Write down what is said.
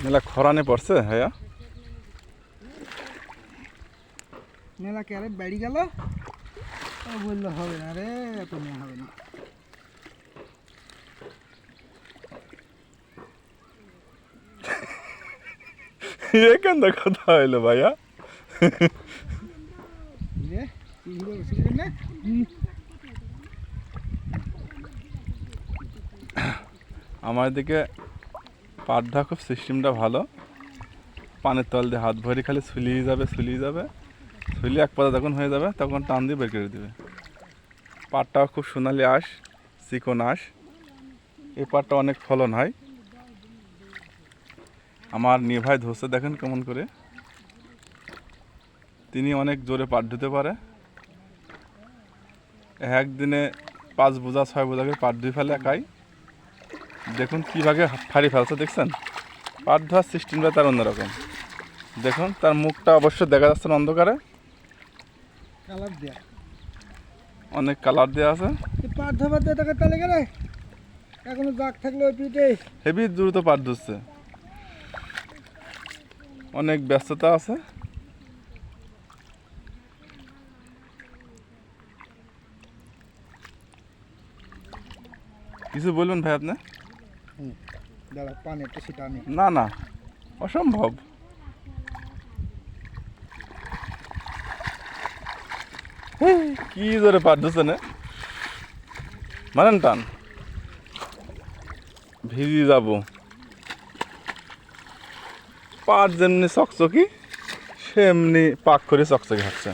মেলা খরানে পড়ছে হ্যাঁ মেলা ক্যারেট বেড়ে গেল বললে হবে না রে এত মেয়ে হবে না এখান কথা হইলো ভাইয়া আমার দিকে পাটটা খুব সিস্টেমটা ভালো পানের তল দিয়ে হাত ভরে খালি ছুলিয়ে যাবে ছুলিয়ে এক পাতা যখন হয়ে যাবে তখন টান দিয়ে বের করে দেবে পাটটাও খুব সোনালি আঁশ চিকন আঁশ এই পাটটা অনেক ফলন হয় আমার নিয়ে ভাই ধরছে দেখেন কেমন করে তিনি অনেক জোরে পাট ধুতে পারে একদিনে 5 বোঝা 6 বোঝা করে পাট ধুয়ে ফেলে একাই দেখুন কীভাবে ফাড়ি ফেলছে দেখছেন পাট ধোয়ার সিস্টেমটা তার অন্যরকম দেখুন তার মুখটা অবশ্য দেখা যাচ্ছে না অন্ধকারে কালার দেয়া অনেক কালার দেওয়া আছে পাট ধোবার দিয়ে টাকা তালে গেলে এখনো দাগ থাকলে ওই পিঠে হেভি দ্রুত পাট ধুচ্ছে অনেক ব্যস্ততা আছে কিছু বলবেন ভাই আপনি দাদা পানিটা সেটা আমি না না অসম্ভব কি জোরে পাট ধুচ্ছে না মানেন টান ভিজি যাব পাট যেমনি চকচকি সেমনি পাক করে চকচকি হচ্ছে